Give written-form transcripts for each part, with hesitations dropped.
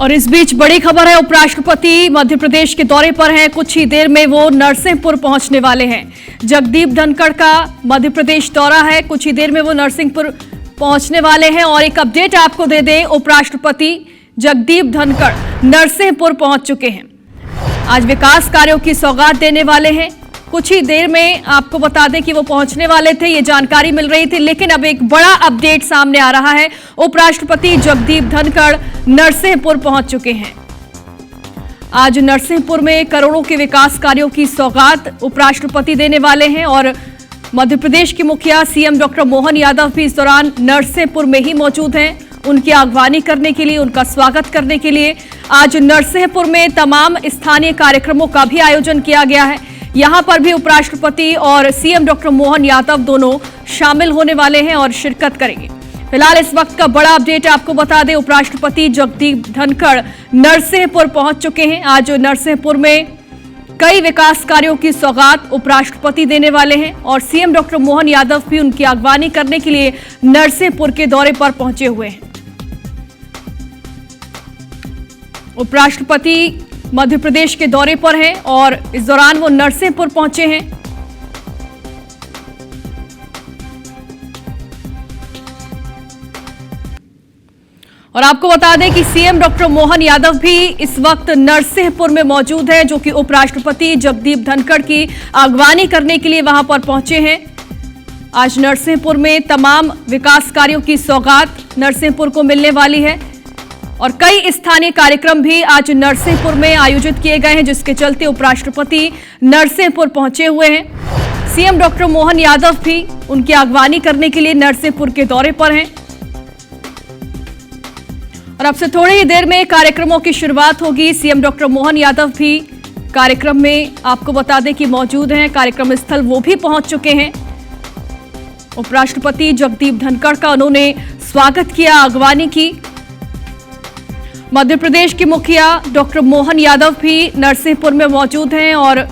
और इस बीच बड़ी खबर है, उपराष्ट्रपति मध्य प्रदेश के दौरे पर हैं। कुछ ही देर में वो नरसिंहपुर पहुंचने वाले हैं। जगदीप धनखड़ का मध्य प्रदेश दौरा है, कुछ ही देर में वो नरसिंहपुर पहुंचने वाले हैं। और एक अपडेट आपको दे दें, उपराष्ट्रपति जगदीप धनखड़ नरसिंहपुर पहुंच चुके हैं। आज विकास कार्यों की सौगात देने वाले हैं। कुछ ही देर में आपको बता दें कि वो पहुंचने वाले थे, ये जानकारी मिल रही थी, लेकिन अब एक बड़ा अपडेट सामने आ रहा है। उपराष्ट्रपति जगदीप धनखड़ नरसिंहपुर पहुंच चुके हैं। आज नरसिंहपुर में करोड़ों के विकास कार्यों की सौगात उपराष्ट्रपति देने वाले हैं और मध्य प्रदेश के मुखिया सीएम डॉक्टर मोहन यादव भी इस दौरान नरसिंहपुर में ही मौजूद हैं। उनकी अगवानी करने के लिए, उनका स्वागत करने के लिए आज नरसिंहपुर में तमाम स्थानीय कार्यक्रमों का भी आयोजन किया गया है। यहां पर भी उपराष्ट्रपति और सीएम डॉक्टर मोहन यादव दोनों शामिल होने वाले हैं और शिरकत करेंगे। फिलहाल इस वक्त का बड़ा अपडेट आपको बता दें, उपराष्ट्रपति जगदीप धनखड़ नरसिंहपुर पहुंच चुके हैं। आज नरसिंहपुर में कई विकास कार्यों की सौगात उपराष्ट्रपति देने वाले हैं और सीएम डॉक्टर मोहन यादव भी उनकी अगवानी करने के लिए नरसिंहपुर के दौरे पर पहुंचे हुए हैं। उपराष्ट्रपति मध्य प्रदेश के दौरे पर हैं और इस दौरान वो नरसिंहपुर पहुंचे हैं। और आपको बता दें कि सीएम डॉक्टर मोहन यादव भी इस वक्त नरसिंहपुर में मौजूद है, जो कि उपराष्ट्रपति जगदीप धनखड़ की अगवानी करने के लिए वहां पर पहुंचे हैं। आज नरसिंहपुर में तमाम विकास कार्यों की सौगात नरसिंहपुर को मिलने वाली है और कई स्थानीय कार्यक्रम भी आज नरसिंहपुर में आयोजित किए गए हैं, जिसके चलते उपराष्ट्रपति नरसिंहपुर पहुंचे हुए हैं। सीएम डॉक्टर मोहन यादव भी उनकी अगवानी करने के लिए नरसिंहपुर के दौरे पर हैं और अब से थोड़ी ही देर में कार्यक्रमों की शुरुआत होगी। सीएम डॉक्टर मोहन यादव भी कार्यक्रम में आपको बता दें कि मौजूद हैं। कार्यक्रम स्थल वो भी पहुंच चुके हैं। उपराष्ट्रपति जगदीप धनखड़ का उन्होंने स्वागत किया, अगवानी की। मध्य प्रदेश के मुखिया डॉक्टर मोहन यादव भी नरसिंहपुर में मौजूद हैं और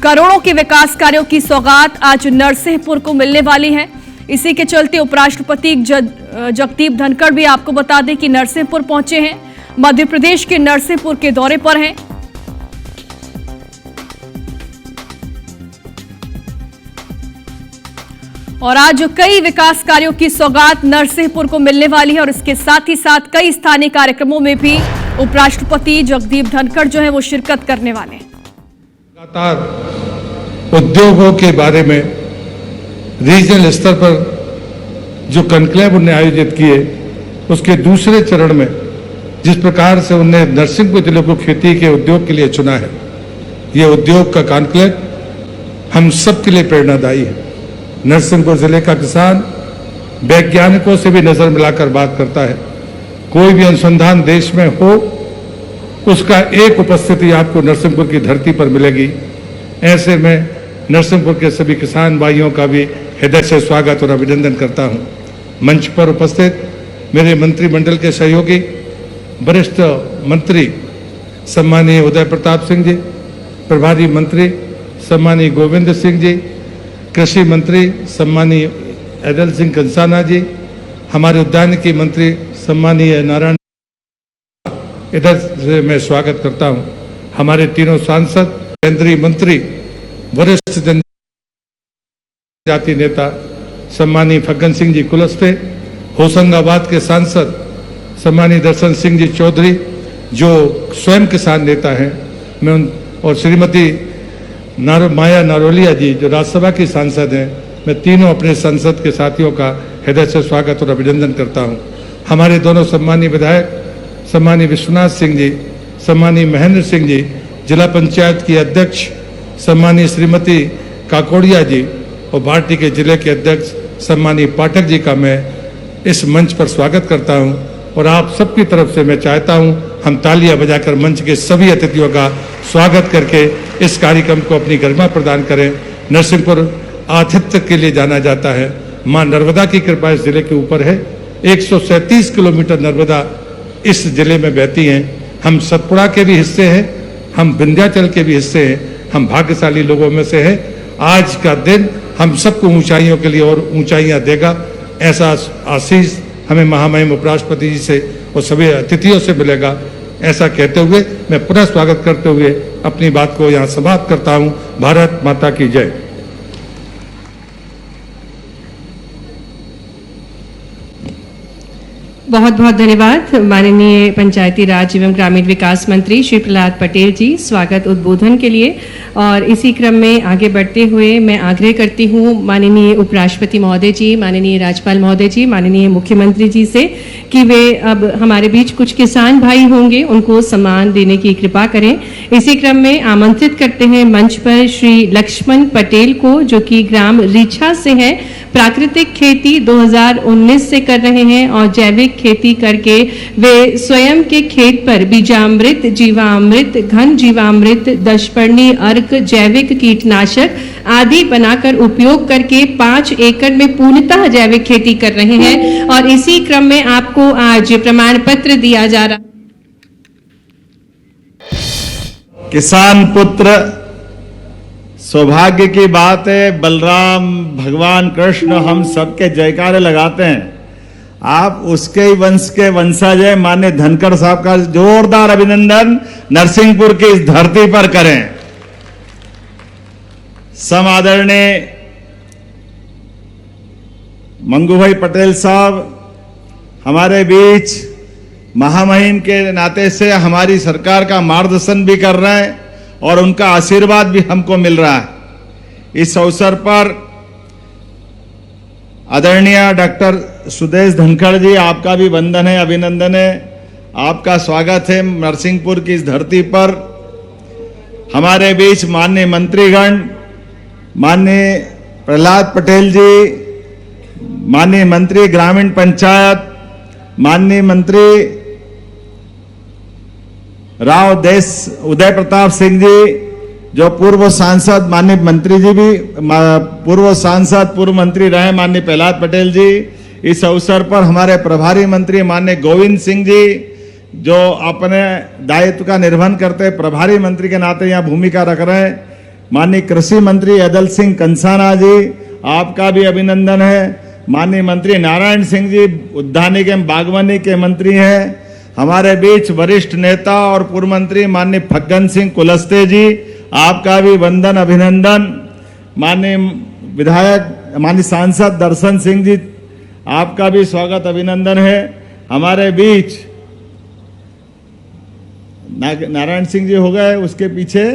करोड़ों के विकास कार्यों की सौगात आज नरसिंहपुर को मिलने वाली है। इसी के चलते उपराष्ट्रपति जगदीप धनखड़ भी आपको बता दें कि नरसिंहपुर पहुंचे हैं, मध्य प्रदेश के नरसिंहपुर के दौरे पर हैं। और आज कई विकास कार्यों की सौगात नरसिंहपुर को मिलने वाली है और इसके साथ ही साथ कई स्थानीय कार्यक्रमों में भी उपराष्ट्रपति जगदीप धनखड़ जो है वो शिरकत करने वाले हैं। लगातार उद्योगों के बारे में रीजनल स्तर पर जो कॉन्क्लेव उन्हें आयोजित किए, उसके दूसरे चरण में जिस प्रकार से उन्हें नरसिंहपुर जिले को खेती के उद्योग के लिए चुना है, ये उद्योग का कॉन्क्लेव हम सबके लिए प्रेरणादायी है। नरसिंहपुर जिले का किसान वैज्ञानिकों से भी नजर मिलाकर बात करता है। कोई भी अनुसंधान देश में हो, उसका एक उपस्थिति आपको नरसिंहपुर की धरती पर मिलेगी। ऐसे में नरसिंहपुर के सभी किसान भाइयों का भी हृदय से स्वागत और अभिनंदन करता हूं। मंच पर उपस्थित मेरे मंत्रिमंडल के सहयोगी वरिष्ठ मंत्री सम्मानीय उदय प्रताप सिंह जी, प्रभारी मंत्री सम्मानीय गोविंद सिंह जी, कृषि मंत्री सम्मानीय अदल सिंह कंसाना जी, हमारे उद्यानिकी मंत्री सम्मानीय नारायण, इधर से मैं स्वागत करता हूं। हमारे तीनों सांसद, केंद्रीय मंत्री, वरिष्ठ जनजाति नेता सम्मानीय फग्गन सिंह जी कुलस्ते, होशंगाबाद के सांसद सम्मानीय दर्शन सिंह जी चौधरी जो स्वयं किसान नेता हैं, मैं उन, और श्रीमती माया नारोलिया जी जो राज्यसभा की सांसद हैं, मैं तीनों अपने संसद के साथियों का हृदय से स्वागत और अभिनंदन करता हूं। हमारे दोनों सम्मानीय विधायक सम्मानीय विश्वनाथ सिंह जी, सम्मानीय महेंद्र सिंह जी, जिला पंचायत की अध्यक्ष सम्मानीय श्रीमती काकोड़िया जी और पार्टी के जिले के अध्यक्ष सम्मानीय पाठक जी का मैं इस मंच पर स्वागत करता हूं। और आप सबकी तरफ से मैं चाहता हूं हम तालियां बजाकर मंच के सभी अतिथियों का स्वागत करके इस कार्यक्रम को अपनी गरिमा प्रदान करें। नरसिंहपुर आतिथ्य के लिए जाना जाता है। मां नर्मदा की कृपा इस जिले के ऊपर है। 137 किलोमीटर नर्मदा इस जिले में बहती हैं। हम सतपुड़ा के भी हिस्से हैं, हम विंध्याचल के भी हिस्से हैं, हम भाग्यशाली लोगों में से हैं। आज का दिन हम सबको ऊंचाइयों के लिए और ऊंचाइयां देगा, ऐसा आशीष हमें महामहिम उपराष्ट्रपति जी से और सभी अतिथियों से मिलेगा। ऐसा कहते हुए मैं पुनः स्वागत करते हुए अपनी बात को यहाँ समाप्त करता हूँ। भारत माता की जय। बहुत बहुत धन्यवाद माननीय पंचायती राज एवं ग्रामीण विकास मंत्री श्री प्रहलाद पटेल जी स्वागत उद्बोधन के लिए। और इसी क्रम में आगे बढ़ते हुए मैं आग्रह करती हूँ माननीय उपराष्ट्रपति महोदय जी, माननीय राज्यपाल महोदय जी, माननीय मुख्यमंत्री जी से कि वे अब हमारे बीच कुछ किसान भाई होंगे उनको सम्मान देने की कृपा करें। इसी क्रम में आमंत्रित करते हैं मंच पर श्री लक्ष्मण पटेल को जो कि ग्राम रीछा से हैं, प्राकृतिक खेती 2019 से कर रहे हैं और जैविक खेती करके वे स्वयं के खेत पर बीजामृत, जीवामृत, घन जीवामृत, दशपर्णी अर्क, जैविक कीटनाशक आदि बनाकर उपयोग करके 5 एकड़ में पूर्णतः जैविक खेती कर रहे हैं। और इसी क्रम में आपको आज प्रमाण पत्र दिया जा रहा। किसान पुत्र सौभाग्य की बात है। बलराम, भगवान कृष्ण हम सबके जयकारे लगाते हैं। आप उसके ही वंश के वंशज है। माननीय धनखड़ साहब का जोरदार अभिनंदन नरसिंहपुर की इस धरती पर करें। सम आदरणीय मंगू भाई पटेल साहब हमारे बीच महामहिम के नाते से हमारी सरकार का मार्गदर्शन भी कर रहे हैं और उनका आशीर्वाद भी हमको मिल रहा है। इस अवसर पर आदरणीय डॉक्टर सुदेश धनखड़ जी, आपका भी वंदन है, अभिनंदन है, आपका स्वागत है नरसिंहपुर की इस धरती पर। हमारे बीच माननीय मंत्रीगण, माननीय प्रहलाद पटेल जी, माननीय मंत्री ग्रामीण पंचायत, माननीय मंत्री राव देश उदय प्रताप सिंह जी, जो पूर्व सांसद, माननीय मंत्री जी भी पूर्व सांसद, पूर्व मंत्री रहे माननीय प्रहलाद पटेल जी। इस अवसर पर हमारे प्रभारी मंत्री माननीय गोविंद सिंह जी, जो अपने दायित्व का निर्वहन करते प्रभारी मंत्री के नाते यहाँ भूमिका रख रहे हैं। माननीय कृषि मंत्री अदल सिंह कंसाना जी, आपका भी अभिनंदन है। माननीय मंत्री नारायण सिंह जी उद्यानिक एवं बागवानी के मंत्री हैं। हमारे बीच वरिष्ठ नेता और पूर्व मंत्री माननीय फग्गन सिंह कुलस्ते जी, आपका भी वंदन अभिनंदन। माननीय विधायक, माननीय सांसद दर्शन सिंह जी, आपका भी स्वागत अभिनंदन है। हमारे बीच नारायण सिंह जी हो गए, उसके पीछे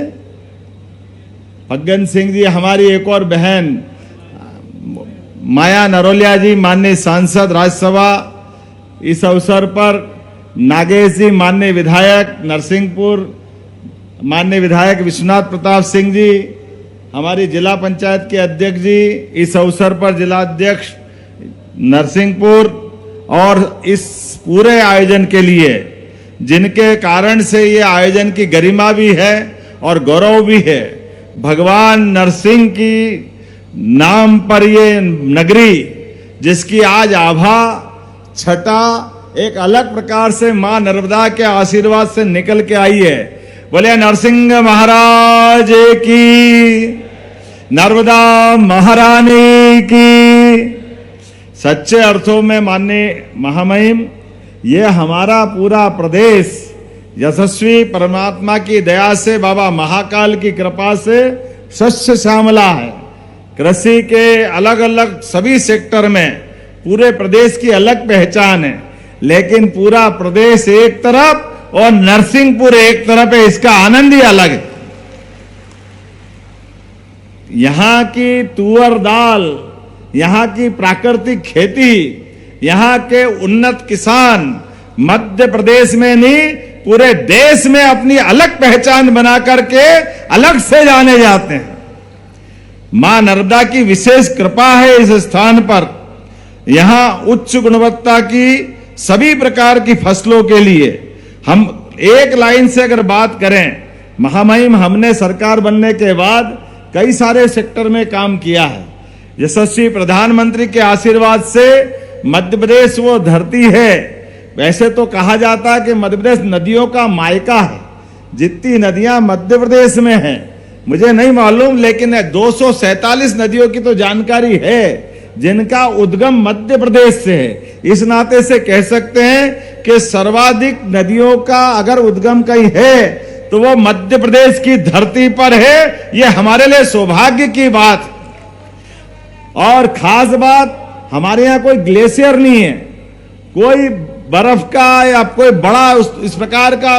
फग्गन सिंह जी, हमारी एक और बहन माया नरोलिया जी, माननीय सांसद राज्यसभा। इस अवसर पर नागेश जी, माननीय विधायक नरसिंहपुर, माननीय विधायक विश्वनाथ प्रताप सिंह जी, हमारी जिला पंचायत के अध्यक्ष जी, इस अवसर पर जिला अध्यक्ष नरसिंहपुर, और इस पूरे आयोजन के लिए जिनके कारण से ये आयोजन की गरिमा भी है और गौरव भी है, भगवान नरसिंह की नाम पर ये नगरी जिसकी आज आभा छटा एक अलग प्रकार से मां नर्मदा के आशीर्वाद से निकल के आई है। बोले नरसिंह महाराज की, नर्मदा महारानी की। सच्चे अर्थों में माननीय महामहिम, ये हमारा पूरा प्रदेश यशस्वी परमात्मा की दया से, बाबा महाकाल की कृपा से शस्य श्यामला है। कृषि के अलग अलग सभी सेक्टर में पूरे प्रदेश की अलग पहचान है, लेकिन पूरा प्रदेश एक तरफ और नरसिंहपुर एक तरफ है, इसका आनंद ही अलग है। यहां की तुअर दाल, यहां की प्राकृतिक खेती, यहां के उन्नत किसान मध्य प्रदेश में नहीं पूरे देश में अपनी अलग पहचान बना करके अलग से जाने जाते हैं। मां नर्मदा की विशेष कृपा है इस स्थान पर। यहां उच्च गुणवत्ता की सभी प्रकार की फसलों के लिए हम एक लाइन से अगर बात करें, महामहिम हमने सरकार बनने के बाद कई सारे सेक्टर में काम किया है। यशस्वी प्रधानमंत्री के आशीर्वाद से मध्य प्रदेश वो धरती है। वैसे तो कहा जाता है कि मध्य प्रदेश नदियों का मायका है। जितनी नदियां मध्य प्रदेश में हैं मुझे नहीं मालूम, लेकिन 247 नदियों की तो जानकारी है जिनका उद्गम मध्य प्रदेश से है। इस नाते से कह सकते हैं कि सर्वाधिक नदियों का अगर उद्गम कहीं है तो वो मध्य प्रदेश की धरती पर है। ये हमारे लिए सौभाग्य की बात। और खास बात, हमारे यहाँ कोई ग्लेशियर नहीं है, कोई बर्फ का या कोई बड़ा इस प्रकार का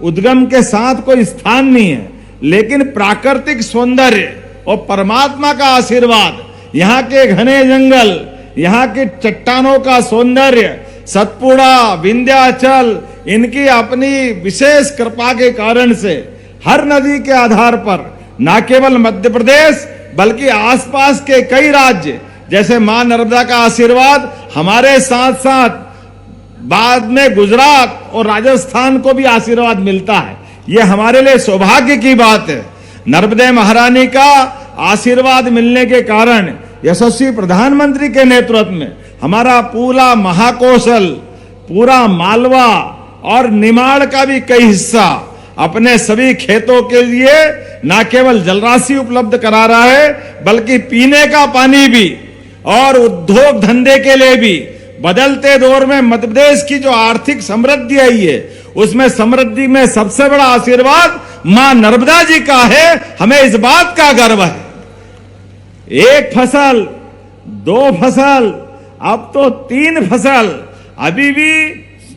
उद्गम के साथ कोई स्थान नहीं है, लेकिन प्राकृतिक सौंदर्य और परमात्मा का आशीर्वाद, यहाँ के घने जंगल, यहाँ की चट्टानों का सौंदर्य, सतपुड़ा, विंध्याचल, इनकी अपनी विशेष कृपा के कारण से हर नदी के आधार पर न केवल मध्य प्रदेश बल्कि आसपास के कई राज्य, जैसे मां नर्मदा का आशीर्वाद हमारे साथ साथ बाद में गुजरात और राजस्थान को भी आशीर्वाद मिलता है। ये हमारे लिए सौभाग्य की बात है। नर्मदे महारानी का आशीर्वाद मिलने के कारण यशस्वी प्रधानमंत्री के नेतृत्व में हमारा पूरा महाकौशल, पूरा मालवा और निमाड़ का भी कई हिस्सा अपने सभी खेतों के लिए न केवल जलराशि उपलब्ध करा रहा है बल्कि पीने का पानी भी और उद्योग धंधे के लिए भी। बदलते दौर में मध्य प्रदेश की जो आर्थिक समृद्धि आई है, उसमें समृद्धि में सबसे बड़ा आशीर्वाद मां नर्मदा जी का है। हमें इस बात का गर्व है। एक फसल, दो फसल, अब तो 3 फसल। अभी भी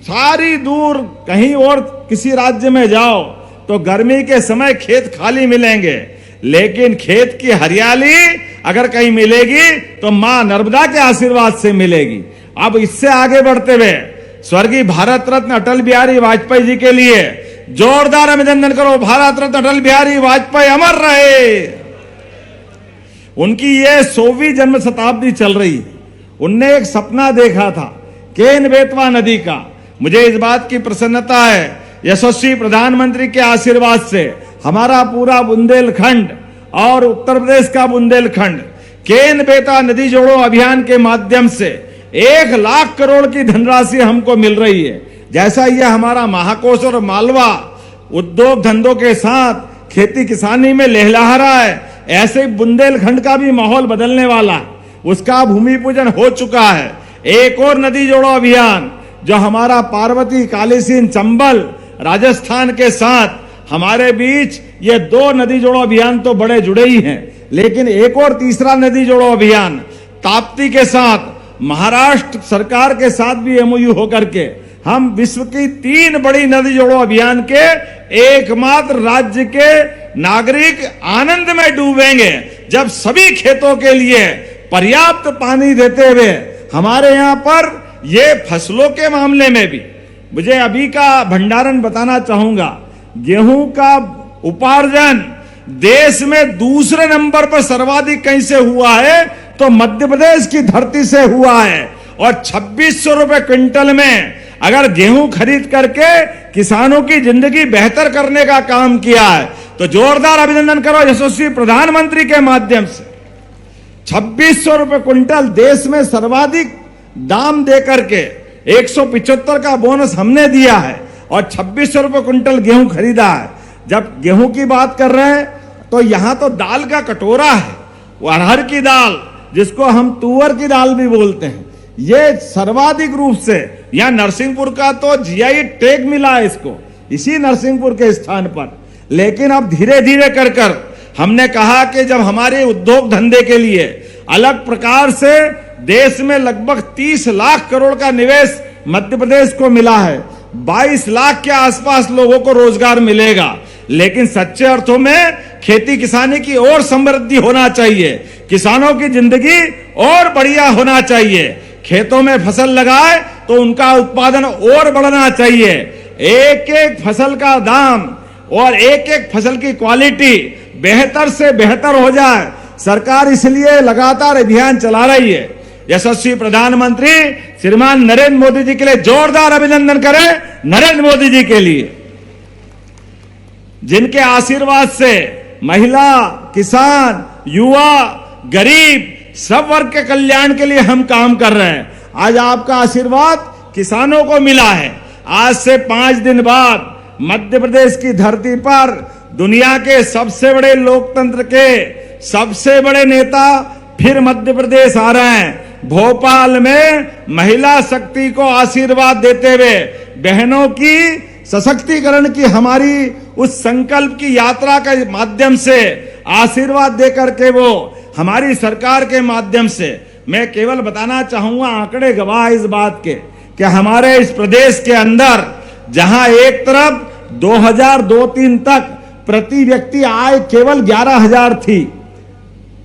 सारी दूर कहीं और किसी राज्य में जाओ तो गर्मी के समय खेत खाली मिलेंगे, लेकिन खेत की हरियाली अगर कहीं मिलेगी तो मां नर्मदा के आशीर्वाद से मिलेगी। अब इससे आगे बढ़ते हुए स्वर्गीय भारत रत्न अटल बिहारी वाजपेयी जी के लिए जोरदार अभिनंदन करो। भारत रत्न अटल बिहारी वाजपेयी अमर रहे। उनकी ये 100वीं जन्म शताब्दी चल रही। उनने एक सपना देखा था केन बेतवा नदी का। मुझे इस बात की प्रसन्नता है, यशस्वी प्रधानमंत्री के आशीर्वाद से हमारा पूरा बुंदेलखंड और उत्तर प्रदेश का बुंदेलखंड केन बेतवा नदी जोड़ो अभियान के माध्यम से 1 लाख करोड़ की धनराशि हमको मिल रही है। जैसा यह हमारा महाकोश और मालवा उद्योग धंधों के साथ खेती किसानी में लहलहा रहा है, ऐसे ही बुंदेलखंड का भी माहौल बदलने वाला है। उसका भूमि पूजन हो चुका है। एक और नदी जोड़ो अभियान जो हमारा पार्वती, कालीसिंध, चंबल, राजस्थान के साथ हमारे बीच, ये 2 नदी जोड़ो अभियान तो बड़े जुड़े ही हैं, लेकिन एक और तीसरा नदी जोड़ो अभियान ताप्ती के साथ, महाराष्ट्र सरकार के साथ भी एमओयू होकर के हम विश्व की 3 बड़ी नदी जोड़ो अभियान के एकमात्र राज्य के नागरिक आनंद में डूबेंगे जब सभी खेतों के लिए पर्याप्त पानी देते हुए हमारे यहाँ पर ये फसलों के मामले में भी। मुझे अभी का भंडारण बताना चाहूंगा। गेहूं का उपार्जन देश में दूसरे नंबर पर सर्वाधिक कहीं से हुआ है तो मध्य प्रदेश की धरती से हुआ है। और 2600 रुपए क्विंटल में अगर गेहूं खरीद करके किसानों की जिंदगी बेहतर करने का काम किया है तो जोरदार अभिनंदन करो यशस्वी प्रधानमंत्री के माध्यम से। 2600 रुपए क्विंटल देश में सर्वाधिक दाम देकर के 175 का बोनस हमने दिया है और 2600 रुपए क्विंटल गेहूं खरीदा है। जब गेहूं की बात कर रहे हैं तो यहां तो दाल का कटोरा है, अरहर की दाल जिसको हम तुअर की दाल भी बोलते हैं, ये सर्वाधिक रूप से यहां नरसिंहपुर का तो जीआई टैग मिला है इसको, इसी नरसिंहपुर के स्थान पर। लेकिन अब धीरे धीरे कर कर हमने कहा कि जब हमारे उद्योग धंधे के लिए अलग प्रकार से देश में लगभग 30 लाख करोड़ का निवेश मध्य प्रदेश को मिला है, 22 लाख के आसपास लोगों को रोजगार मिलेगा। लेकिन सच्चे अर्थों में खेती किसानी की और समृद्धि होना चाहिए, किसानों की जिंदगी और बढ़िया होना चाहिए। खेतों में फसल लगाए तो उनका उत्पादन और बढ़ना चाहिए। एक एक फसल का दाम और एक एक फसल की क्वालिटी बेहतर से बेहतर हो जाए, सरकार इसलिए लगातार अभियान चला रही है। यशस्वी प्रधानमंत्री श्रीमान नरेंद्र मोदी जी के लिए जोरदार अभिनंदन करें। नरेंद्र मोदी जी के लिए जिनके आशीर्वाद से महिला, किसान, युवा, गरीब सब वर्ग के कल्याण के लिए हम काम कर रहे हैं। आज आपका आशीर्वाद किसानों को मिला है। आज से 5 दिन बाद मध्य प्रदेश की धरती पर दुनिया के सबसे बड़े लोकतंत्र के सबसे बड़े नेता फिर मध्य प्रदेश आ रहे हैं। भोपाल में महिला शक्ति को आशीर्वाद देते हुए बहनों की सशक्तिकरण की हमारी उस संकल्प की यात्रा के माध्यम से आशीर्वाद देकर के वो हमारी सरकार के माध्यम से मैं केवल बताना चाहूंगा, आंकड़े गवाह इस बात के कि हमारे इस प्रदेश के अंदर जहां एक तरफ 2002-03 तक प्रति व्यक्ति आय केवल 11,000 थी,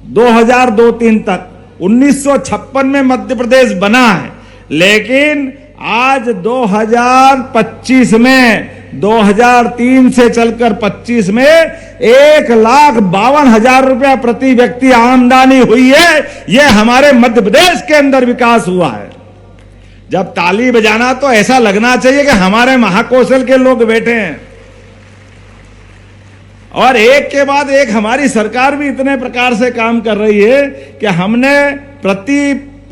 2002-03 तक 1956 में मध्य प्रदेश बना है, लेकिन आज 2025 में 2003 से चलकर 25 में 1,52,000 रुपया प्रति व्यक्ति आमदनी हुई है। यह हमारे मध्य प्रदेश के अंदर विकास हुआ है। जब ताली बजाना तो ऐसा लगना चाहिए कि हमारे महाकौशल के लोग बैठे हैं। और एक के बाद एक हमारी सरकार भी इतने प्रकार से काम कर रही है कि हमने प्रति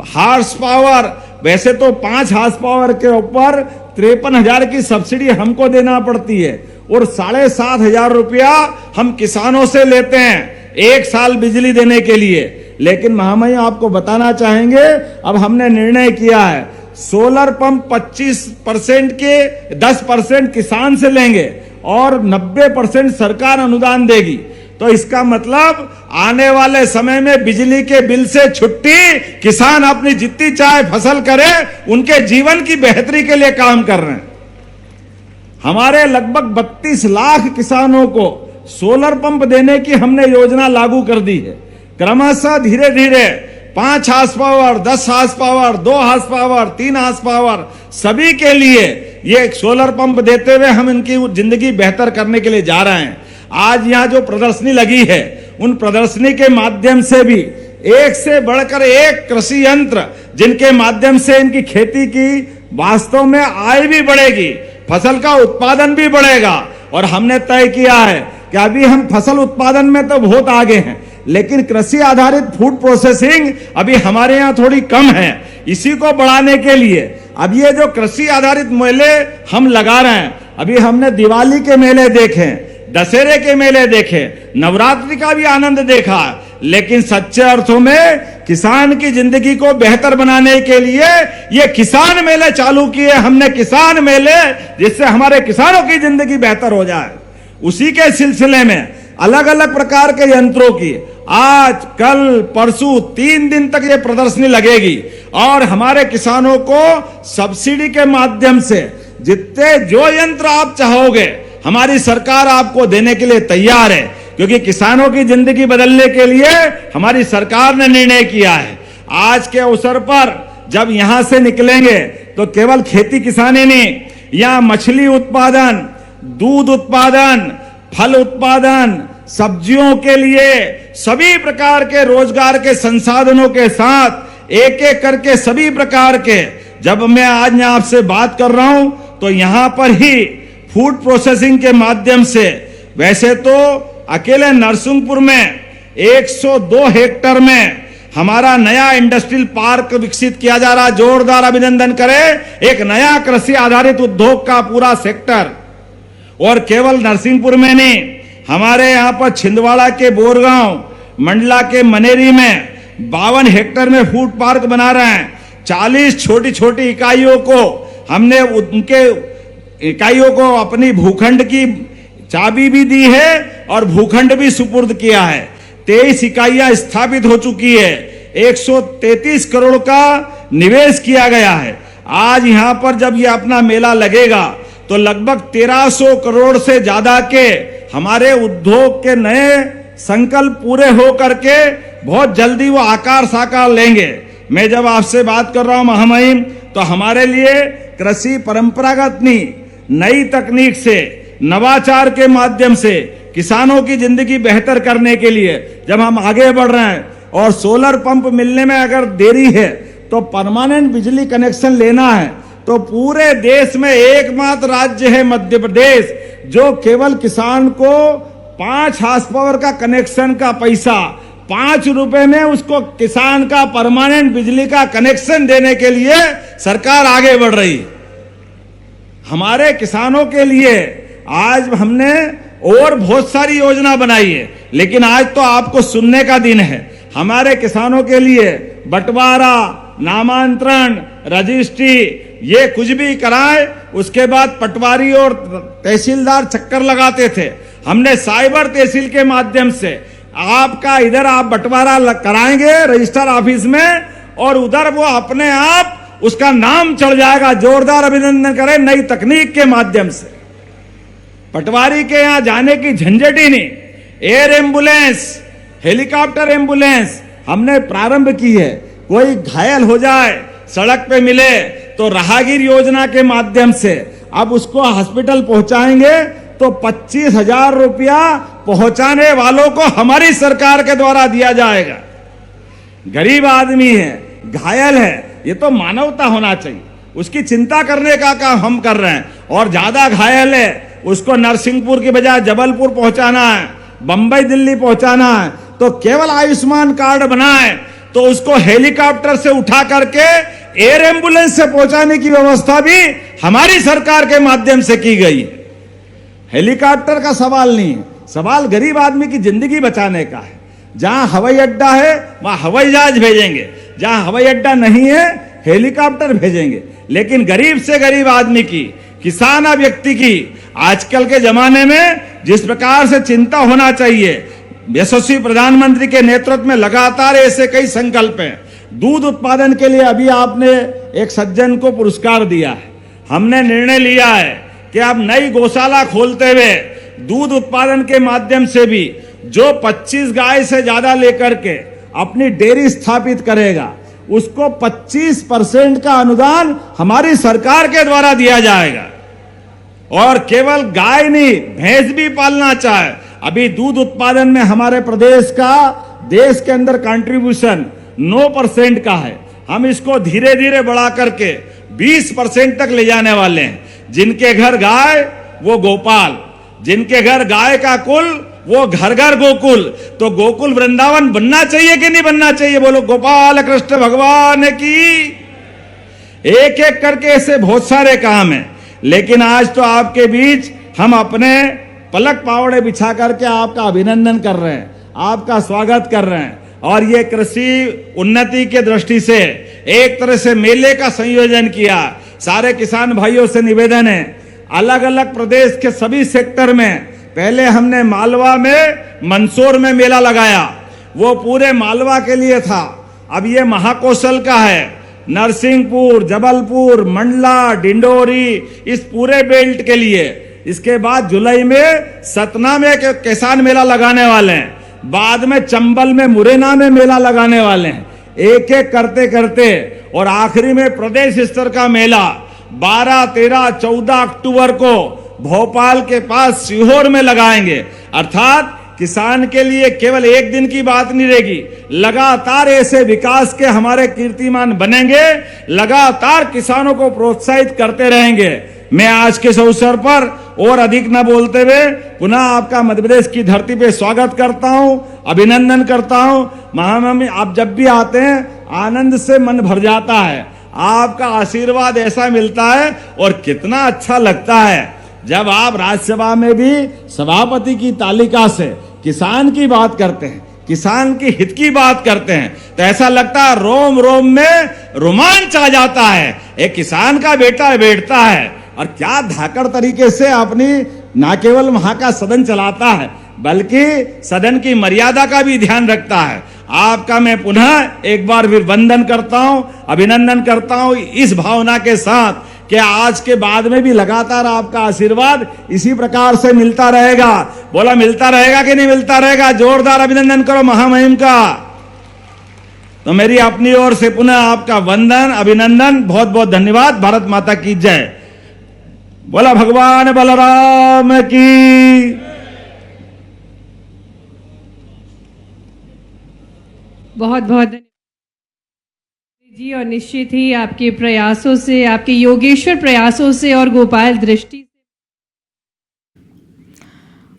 हार्स पावर, वैसे तो 5 हार्स पावर के ऊपर 53,000 की सब्सिडी हमको देना पड़ती है और 7,500 रुपया हम किसानों से लेते हैं 1 साल बिजली देने के लिए। लेकिन महामहिम आपको बताना चाहेंगे, अब हमने निर्णय किया है सोलर पंप 25% के 10% किसान से लेंगे और 90% सरकार अनुदान देगी। तो इसका मतलब आने वाले समय में बिजली के बिल से छुट्टी, किसान अपनी जितनी चाहे फसल करे, उनके जीवन की बेहतरी के लिए काम कर रहे हैं। हमारे लगभग 32 लाख किसानों को सोलर पंप देने की हमने योजना लागू कर दी है। क्रमशः धीरे धीरे 5 horse power, 10 horse power, 2 horse power, 3 horse power सभी के लिए ये सोलर पंप देते हुए हम इनकी जिंदगी बेहतर करने के लिए जा रहे हैं। आज यहाँ जो प्रदर्शनी लगी है, उन प्रदर्शनी के माध्यम से भी एक से बढ़कर एक कृषि यंत्र, जिनके माध्यम से इनकी खेती की वास्तव में आय भी बढ़ेगी, फसल का उत्पादन भी बढ़ेगा। और हमने तय किया है कि अभी हम फसल उत्पादन में तो बहुत आगे हैं, लेकिन कृषि आधारित फूड प्रोसेसिंग अभी हमारे यहाँ थोड़ी कम है। इसी को बढ़ाने के लिए अब ये जो कृषि आधारित मेले हम लगा रहे हैं, अभी हमने दिवाली के मेले देखे, दशहरे के मेले देखे, नवरात्रि का भी आनंद देखा, लेकिन सच्चे अर्थों में किसान की जिंदगी को बेहतर बनाने के लिए ये किसान मेले चालू किए हमने, किसान मेले, जिससे हमारे किसानों की जिंदगी बेहतर हो जाए। उसी के सिलसिले में अलग अलग प्रकार के यंत्रों की आज, कल, परसों 3 दिन तक ये प्रदर्शनी लगेगी और हमारे किसानों को सब्सिडी के माध्यम से जितने जो यंत्र आप चाहोगे हमारी सरकार आपको देने के लिए तैयार है, क्योंकि किसानों की जिंदगी बदलने के लिए हमारी सरकार ने निर्णय किया है। आज के अवसर पर जब यहां से निकलेंगे तो केवल खेती किसानी नहीं, यहां मछली उत्पादन, दूध उत्पादन, फल उत्पादन, सब्जियों के लिए सभी प्रकार के रोजगार के संसाधनों के साथ एक एक करके सभी प्रकार के, जब मैं आज यहाँ आपसे बात कर रहा हूं तो यहां पर ही फूड प्रोसेसिंग के माध्यम से, वैसे तो अकेले नरसिंहपुर में 102 हेक्टेयर में हमारा नया इंडस्ट्रियल पार्क विकसित किया जा रहा, जोरदार अभिनंदन करें। एक नया कृषि आधारित उद्योग का पूरा सेक्टर, और केवल नरसिंहपुर में नहीं, हमारे यहां पर छिंदवाड़ा के बोरगांव, मंडला के मनेरी में 52 हेक्टेयर में फूड पार्क बना रहे हैं। 40 छोटी छोटी इकाइयों को हमने उनके इकाइयों को अपनी भूखंड की चाबी भी दी है और भूखंड भी सुपुर्द किया है। 23 इकाइयां स्थापित हो चुकी है, 133 करोड़ का निवेश किया गया है। आज यहां पर जब ये अपना मेला लगेगा तो लगभग 1300 करोड़ से ज्यादा के हमारे उद्योग के नए संकल्प पूरे हो करके बहुत जल्दी वो आकार साकार लेंगे। मैं जब आपसे बात कर रहा हूं महामहिम, तो हमारे लिए कृषि परंपरागत नहीं, नई तकनीक से, नवाचार के माध्यम से किसानों की जिंदगी बेहतर करने के लिए जब हम आगे बढ़ रहे हैं, और सोलर पंप मिलने में अगर देरी है तो परमानेंट बिजली कनेक्शन लेना है, तो पूरे देश में एकमात्र राज्य है मध्य प्रदेश जो केवल किसान को 5 हार्स पावर का कनेक्शन का पैसा 5 रुपए में उसको किसान का परमानेंट बिजली का कनेक्शन देने के लिए सरकार आगे बढ़ रही। हमारे किसानों के लिए आज हमने और बहुत सारी योजना बनाई है, लेकिन आज तो आपको सुनने का दिन है। हमारे किसानों के लिए बंटवारा, नामांतरण, रजिस्ट्री, ये कुछ भी कराए, उसके बाद पटवारी और तहसीलदार चक्कर लगाते थे। हमने साइबर तहसील के माध्यम से आपका इधर आप बंटवारा कराएंगे रजिस्टर ऑफिस में, और उधर वो अपने आप उसका नाम चढ़ जाएगा। जोरदार अभिनंदन करें नई तकनीक के माध्यम से। पटवारी के यहां जाने की झंझट ही नहीं। एयर एम्बुलेंस, हेलीकॉप्टर एम्बुलेंस हमने प्रारंभ की है। कोई घायल हो जाए, सड़क पे मिले तो राहगीर योजना के माध्यम से अब उसको हॉस्पिटल पहुंचाएंगे तो 25,000 रुपया पहुंचाने वालों को हमारी सरकार के द्वारा दिया जाएगा। गरीब आदमी है, घायल है, ये तो मानवता होना चाहिए, उसकी चिंता करने का काम हम कर रहे हैं। और ज्यादा घायल है उसको नरसिंहपुर की बजाय जबलपुर पहुंचाना है, बंबई दिल्ली पहुंचाना है, तो केवल आयुष्मान कार्ड बनाए तो उसको हेलीकॉप्टर से उठा करके एयर एम्बुलेंस से पहुंचाने की व्यवस्था भी हमारी सरकार के माध्यम से की गई है। हेलीकॉप्टर का सवाल नहीं है, सवाल गरीब आदमी की जिंदगी बचाने का है। जहां हवाई अड्डा है वहां हवाई जहाज भेजेंगे, जहां हवाई अड्डा नहीं है हेलीकॉप्टर भेजेंगे। लेकिन गरीब से गरीब आदमी की, किसान व्यक्ति की आजकल के जमाने में जिस प्रकार से चिंता होना चाहिए, यशस्वी प्रधानमंत्री के नेतृत्व में लगातार ऐसे कई संकल्प हैं। दूध उत्पादन के लिए अभी आपने एक सज्जन को पुरस्कार दिया है। हमने निर्णय लिया है कि अब नई गौशाला खोलते हुए दूध उत्पादन के माध्यम से भी जो 25 गाय से ज्यादा लेकर के अपनी डेयरी स्थापित करेगा उसको 25% का अनुदान हमारी सरकार के द्वारा दिया जाएगा। और केवल गाय नहीं, भैंस भी पालना चाहे, अभी दूध उत्पादन में हमारे प्रदेश का देश के अंदर कंट्रीब्यूशन 9% का है। हम इसको धीरे धीरे बढ़ा करके 20% तक ले जाने वाले हैं। जिनके घर गाय वो गोपाल, जिनके घर गाय का कुल वो घर घर गोकुल। तो गोकुल वृंदावन बनना चाहिए कि नहीं बनना चाहिए? बोलो गोपाल कृष्ण भगवान की। एक एक करके ऐसे बहुत सारे काम हैं, लेकिन आज तो आपके बीच हम अपने पलक पावड़े बिछा करके आपका अभिनंदन कर रहे हैं, आपका स्वागत कर रहे हैं। और ये कृषि उन्नति के दृष्टि से एक तरह से मेले का संयोजन किया। सारे किसान भाइयों से निवेदन है, अलग अलग प्रदेश के सभी सेक्टर में, पहले हमने मालवा में मंदसौर में मेला लगाया, वो पूरे मालवा के लिए था। अब ये महाकौशल का है, नरसिंहपुर, जबलपुर, मंडला, डिंडोरी, इस पूरे बेल्ट के लिए। इसके बाद जुलाई में सतना में किसान मेला लगाने वाले हैं, बाद में चंबल में, मुरैना में मेला लगाने वाले हैं। एक एक करते करते और आखिरी में प्रदेश स्तर का मेला 12, 13, 14 अक्टूबर को भोपाल के पास सीहोर में लगाएंगे। अर्थात किसान के लिए केवल एक दिन की बात नहीं रहेगी, लगातार ऐसे विकास के हमारे कीर्तिमान बनेंगे, लगातार किसानों को प्रोत्साहित करते रहेंगे। मैं आज के इस अवसर पर और अधिक न बोलते हुए पुनः आपका मध्य प्रदेश की धरती पे स्वागत करता हूं, अभिनंदन करता हूं। महामहिम, आप जब भी आते हैं आनंद से मन भर जाता है, आपका आशीर्वाद ऐसा मिलता है और कितना अच्छा लगता है जब आप राज्यसभा में भी सभापति की तालिका से किसान की बात करते हैं, किसान के हित की बात करते हैं, तो ऐसा लगता है रोम रोम में रोमांच आ जाता है। एक किसान का बेटा बैठता है और क्या धाकड़ तरीके से अपनी न केवल वहां का सदन चलाता है बल्कि सदन की मर्यादा का भी ध्यान रखता है। आपका मैं पुनः एक बार फिर वंदन करता हूं, अभिनंदन करता हूं, इस भावना के साथ कि आज के बाद में भी लगातार आपका आशीर्वाद इसी प्रकार से मिलता रहेगा। बोला मिलता रहेगा कि नहीं मिलता रहेगा? जोरदार अभिनंदन करो महामहिम का। तो मेरी अपनी ओर से पुनः आपका वंदन, अभिनंदन, बहुत बहुत धन्यवाद। भारत माता की जय। बोला भगवान बलराम की। बहुत बहुत धन्यवाद जी। और निश्चित ही आपके प्रयासों से, आपके योगेश्वर प्रयासों से और गोपाल दृष्टि।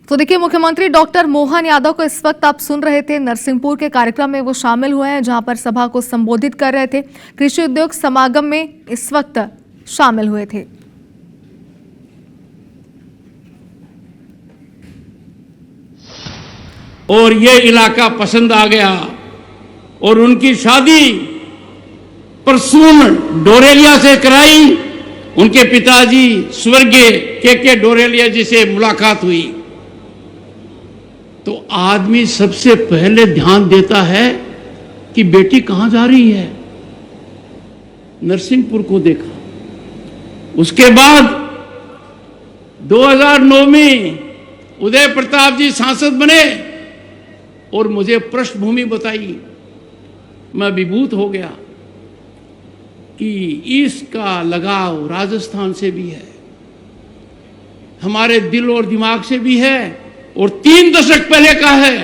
तो देखिए, मुख्यमंत्री डॉक्टर मोहन यादव को इस वक्त आप सुन रहे थे, नरसिंहपुर के कार्यक्रम में वो शामिल हुए हैं जहां पर सभा को संबोधित कर रहे थे। कृषि उद्योग समागम में इस वक्त शामिल हुए थे। और ये इलाका पसंद आ गया और उनकी शादी प्रसून डोरेलिया से कराई। उनके पिताजी स्वर्गीय के डोरेलिया जी से मुलाकात हुई। तो आदमी सबसे पहले ध्यान देता है कि बेटी कहां जा रही है। नरसिंहपुर को देखा। उसके बाद 2009 में उदय प्रताप जी सांसद बने और मुझे पृष्ठभूमि बताई। मैं विभूत हो गया कि इसका लगाव राजस्थान से भी है, हमारे दिल और दिमाग से भी है, और 3 दशक पहले का है।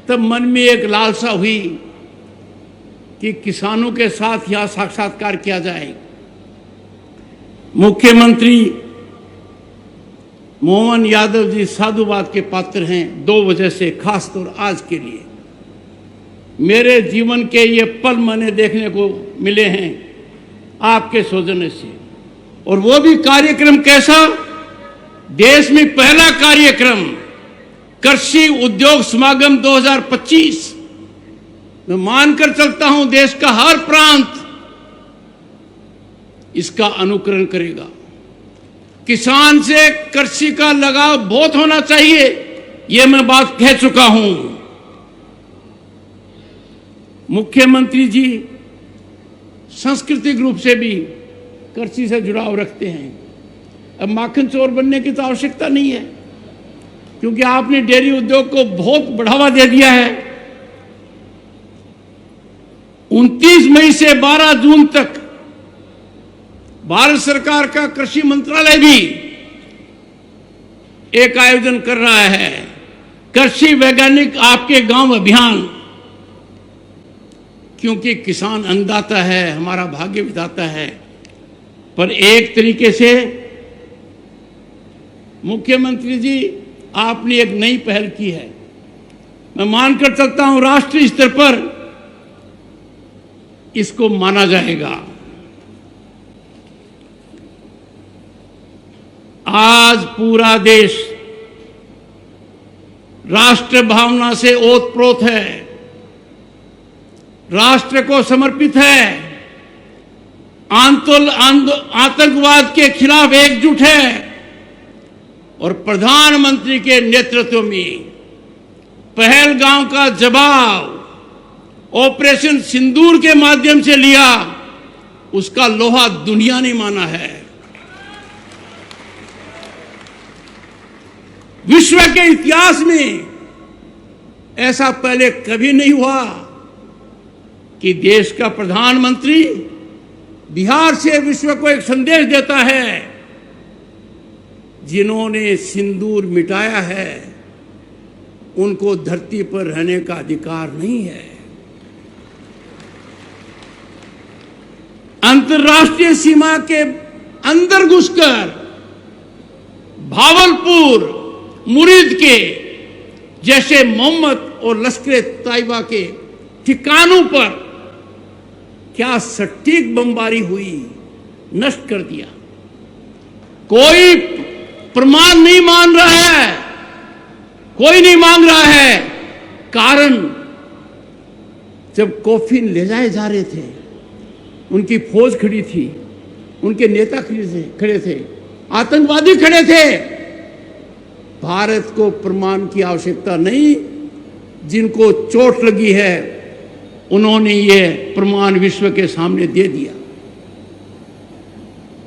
तब मन में एक लालसा हुई कि किसानों के साथ यहां साक्षात्कार किया जाए। मुख्यमंत्री मोहन यादव जी साधुवाद के पात्र हैं 2 वजह से, खासतौर आज के लिए। मेरे जीवन के ये पल मैंने देखने को मिले हैं आपके सौजन्य से, और वो भी कार्यक्रम कैसा। देश में पहला कार्यक्रम कृषि उद्योग समागम 2025। मैं मानकर चलता हूं देश का हर प्रांत इसका अनुकरण करेगा। किसान से कृषि का लगाव बहुत होना चाहिए, यह मैं बात कह चुका हूं। मुख्यमंत्री जी सांस्कृतिक रूप से भी कृषि से जुड़ाव रखते हैं। अब माखन चोर बनने की तो आवश्यकता नहीं है, क्योंकि आपने डेयरी उद्योग को बहुत बढ़ावा दे दिया है। 29 मई से 12 जून तक भारत सरकार का कृषि मंत्रालय भी एक आयोजन कर रहा है, कृषि वैज्ञानिक आपके गांव अभियान। क्योंकि किसान अन्नदाता है, हमारा भाग्य विधाता है। पर एक तरीके से मुख्यमंत्री जी आपने एक नई पहल की है। मैं मानकर चलता हूं राष्ट्रीय स्तर पर इसको माना जाएगा। आज पूरा देश राष्ट्र भावना से ओतप्रोत है, राष्ट्र को समर्पित है, आतंकवाद के खिलाफ एकजुट है, और प्रधानमंत्री के नेतृत्व में पहलगाम का जवाब ऑपरेशन सिंदूर के माध्यम से लिया, उसका लोहा दुनिया ने माना है। विश्व के इतिहास में ऐसा पहले कभी नहीं हुआ कि देश का प्रधानमंत्री बिहार से विश्व को एक संदेश देता है, जिन्होंने सिंदूर मिटाया है उनको धरती पर रहने का अधिकार नहीं है। अंतर्राष्ट्रीय सीमा के अंदर घुसकर भावलपुर, मुरीद के जैसे मोहम्मद और लश्कर तैयबा के ठिकानों पर क्या सटीक बमबारी हुई, नष्ट कर दिया। कोई प्रमाण नहीं मान रहा है, कोई नहीं मांग रहा है। कारण जब कॉफिन ले जाए जा रहे थे, उनकी फौज खड़ी थी, उनके नेता खड़े थे, आतंकवादी खड़े थे। भारत को प्रमाण की आवश्यकता नहीं, जिनको चोट लगी है उन्होंने ये प्रमाण विश्व के सामने दे दिया।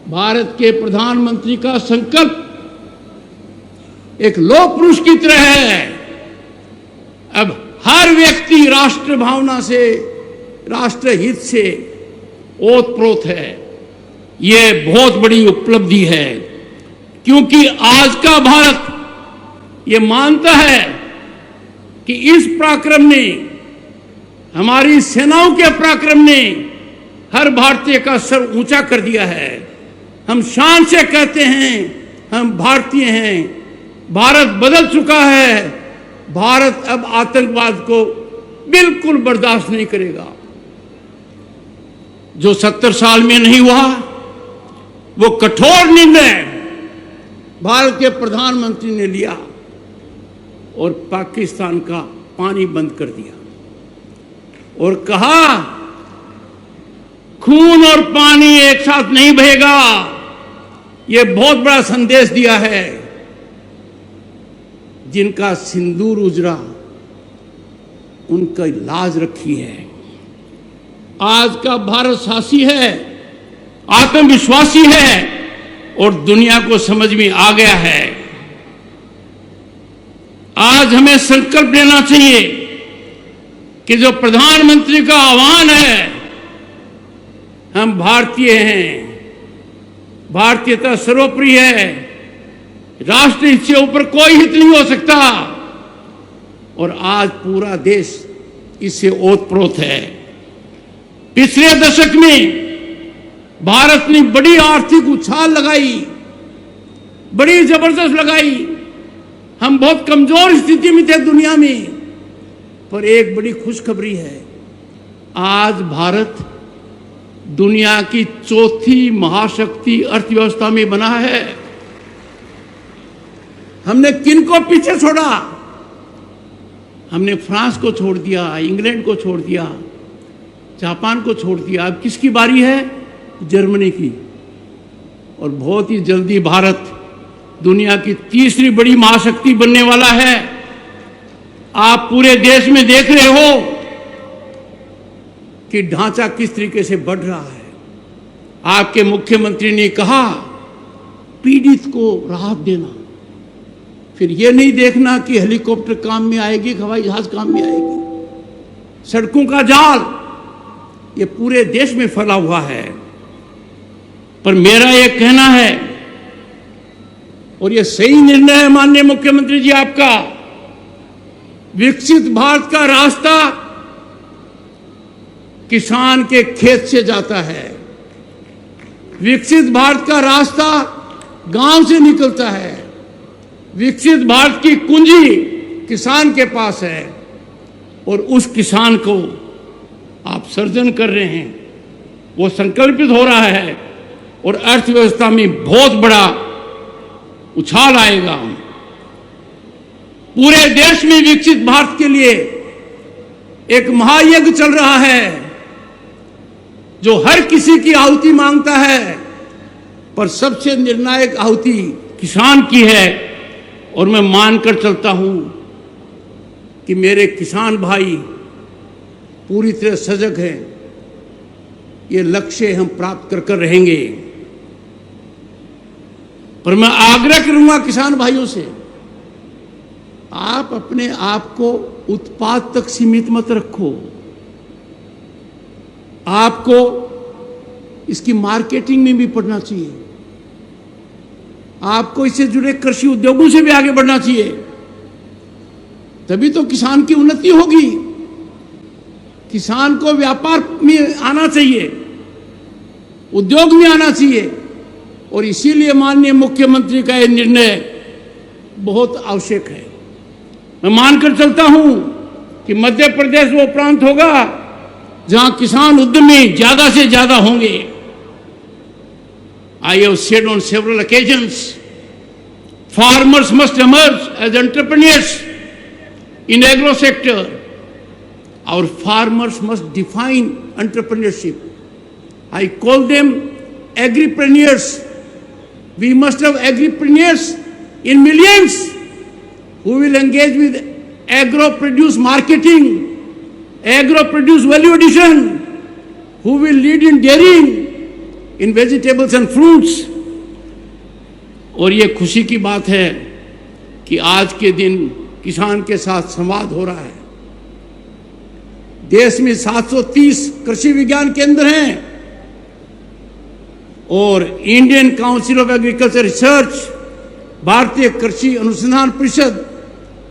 भारत के प्रधानमंत्री का संकल्प एक लौह पुरुष की तरह है। अब हर व्यक्ति राष्ट्र भावना से, राष्ट्र हित से ओतप्रोत है। ये बहुत बड़ी उपलब्धि है, क्योंकि आज का भारत ये मानता है कि इस पराक्रम ने, हमारी सेनाओं के पराक्रम ने हर भारतीय का सर ऊंचा कर दिया है। हम शान से कहते हैं हम भारतीय हैं। भारत बदल चुका है। भारत अब आतंकवाद को बिल्कुल बर्दाश्त नहीं करेगा। जो 70 साल में नहीं हुआ, वो कठोर निर्णय भारत के प्रधानमंत्री ने लिया और पाकिस्तान का पानी बंद कर दिया और कहा खून और पानी एक साथ नहीं बहेगा, ये बहुत बड़ा संदेश दिया है। जिनका सिंदूर उजड़ा उनका लाज रखी है। आज का भारत साहसी है, आत्मविश्वासी है और दुनिया को समझ में आ गया है। आज हमें संकल्प लेना चाहिए कि जो प्रधानमंत्री का आह्वान है, हम भारतीय हैं, भारतीयता सर्वोपरि है, राष्ट्र हित से ऊपर कोई हित नहीं हो सकता और आज पूरा देश इससे ओतप्रोत है। पिछले दशक में भारत ने बड़ी आर्थिक उछाल लगाई, बड़ी जबरदस्त लगाई। हम बहुत कमजोर स्थिति में थे दुनिया में, पर एक बड़ी खुशखबरी है, आज भारत दुनिया की चौथी महाशक्ति अर्थव्यवस्था में बना है। हमने किनको पीछे छोड़ा? हमने फ्रांस को छोड़ दिया, इंग्लैंड को छोड़ दिया, जापान को छोड़ दिया। अब किसकी बारी है? जर्मनी की। और बहुत ही जल्दी भारत दुनिया की तीसरी बड़ी महाशक्ति बनने वाला है। आप पूरे देश में देख रहे हो कि ढांचा किस तरीके से बढ़ रहा है। आपके मुख्यमंत्री ने कहा पीड़ित को राहत देना, फिर यह नहीं देखना कि हेलीकॉप्टर काम में आएगी, हवाई जहाज काम में आएगी। सड़कों का जाल ये पूरे देश में फैला हुआ है। पर मेरा यह कहना है, और यह सही निर्णय है माननीय मुख्यमंत्री जी आपका, विकसित भारत का रास्ता किसान के खेत से जाता है। विकसित भारत का रास्ता गांव से निकलता है। विकसित भारत की कुंजी किसान के पास है और उस किसान को आप सर्जन कर रहे हैं, वो संकल्पित हो रहा है और अर्थव्यवस्था में बहुत बड़ा उछाल आएगा। पूरे देश में विकसित भारत के लिए एक महायज्ञ चल रहा है जो हर किसी की आहुति मांगता है, पर सबसे निर्णायक आहुति किसान की है। और मैं मानकर चलता हूं कि मेरे किसान भाई पूरी तरह सजग हैं। ये लक्ष्य हम प्राप्त कर रहेंगे। पर मैं आग्रह करूंगा किसान भाइयों से, आप अपने आप को उत्पाद तक सीमित मत रखो। आपको इसकी मार्केटिंग में भी पढ़ना चाहिए। आपको इससे जुड़े कृषि उद्योगों से भी आगे बढ़ना चाहिए, तभी तो किसान की उन्नति होगी। किसान को व्यापार में आना चाहिए, उद्योग में आना चाहिए। और इसीलिए माननीय मुख्यमंत्री का यह निर्णय बहुत आवश्यक है। मैं मानकर चलता हूं कि मध्य प्रदेश वो प्रांत होगा जहां किसान उद्यमी ज्यादा से ज्यादा होंगे। I have said on several occasions, farmers must emerge as entrepreneurs in agro sector. Our farmers must define entrepreneurship. I call them agripreneurs. We must have agripreneurs in millions who will engage with agro-produce marketing, agro-produce value addition, who will lead in dairying, in vegetables and fruits. और ये खुशी की बात है कि आज के दिन किसान के साथ संवाद हो रहा है। देश में 730 कृषि विज्ञान केंद्र हैं और Indian council of agriculture research, भारतीय कृषि अनुसंधान परिषद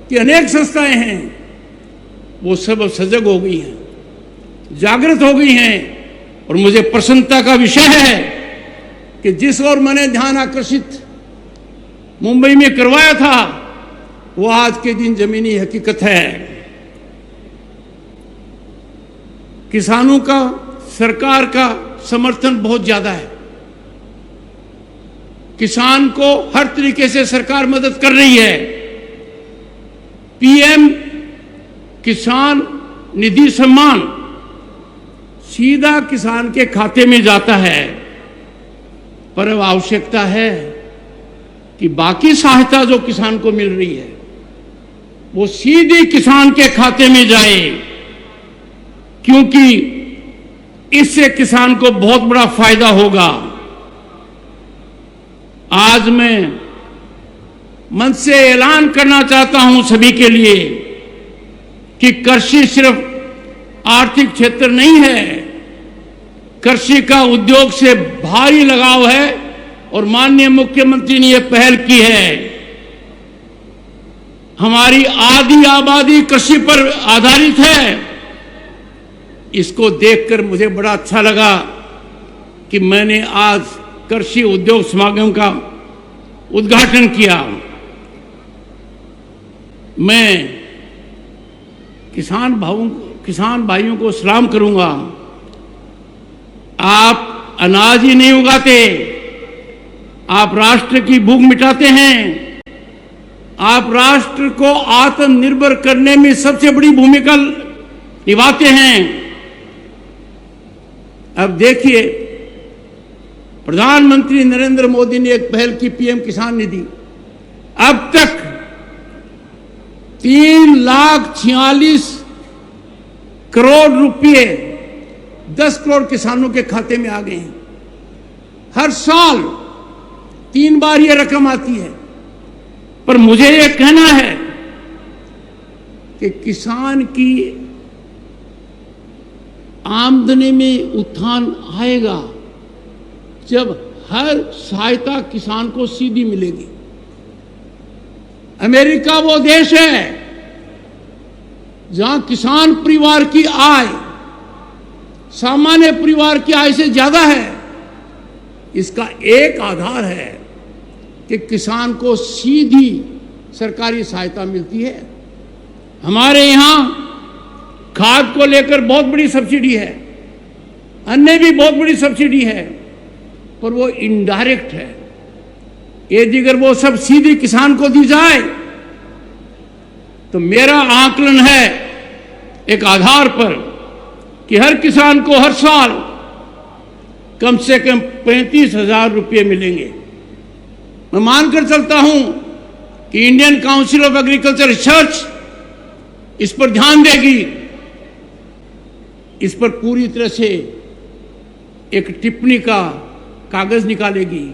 की अनेक संस्थाएं हैं। वो सब सजग हो गई हैं, जागृत हो गई हैं। और मुझे प्रसन्नता का विषय है कि जिस ओर मैंने ध्यान आकर्षित मुंबई में करवाया था, वो आज के दिन जमीनी हकीकत है। किसानों का सरकार का समर्थन बहुत ज्यादा है। किसान को हर तरीके से सरकार मदद कर रही है। पीएम किसान निधि सम्मान सीधा किसान के खाते में जाता है, पर अब आवश्यकता है कि बाकी सहायता जो किसान को मिल रही है वो सीधे किसान के खाते में जाए, क्योंकि इससे किसान को बहुत बड़ा फायदा होगा। आज मैं मंच से ऐलान करना चाहता हूं सभी के लिए कि कृषि सिर्फ आर्थिक क्षेत्र नहीं है, कृषि का उद्योग से भारी लगाव है और माननीय मुख्यमंत्री ने यह पहल की है। हमारी आधी आबादी कृषि पर आधारित है। इसको देखकर मुझे बड़ा अच्छा लगा कि मैंने आज कृषि उद्योग समागम का उद्घाटन किया। मैं किसान भाइयों को सलाम करूंगा। आप अनाज ही नहीं उगाते, आप राष्ट्र की भूख मिटाते हैं, आप राष्ट्र को आत्मनिर्भर करने में सबसे बड़ी भूमिका निभाते हैं। अब देखिए, प्रधानमंत्री नरेंद्र मोदी ने एक पहल की, पीएम किसान निधि। अब तक 3,46,00,000 करोड़ रुपए 10 करोड़ किसानों के खाते में आ गए हैं। हर साल 3 बार यह रकम आती है, पर मुझे यह कहना है कि किसान की आमदनी में उत्थान आएगा जब हर सहायता किसान को सीधी मिलेगी। अमेरिका वो देश है जहां किसान परिवार की आय सामान्य परिवार की आय से ज्यादा है। इसका एक आधार है कि किसान को सीधी सरकारी सहायता मिलती है। हमारे यहां खाद को लेकर बहुत बड़ी सब्सिडी है, अन्य भी बहुत बड़ी सब्सिडी है, पर वो इनडायरेक्ट है। यदि अगर वो सब सीधी किसान को दी जाए तो मेरा आकलन है एक आधार पर कि हर किसान को हर साल कम से कम 35,000 रुपये मिलेंगे। मैं मानकर चलता हूं कि Indian council of agriculture research इस पर ध्यान देगी, इस पर पूरी तरह से एक टिप्पणी का कागज निकालेगी।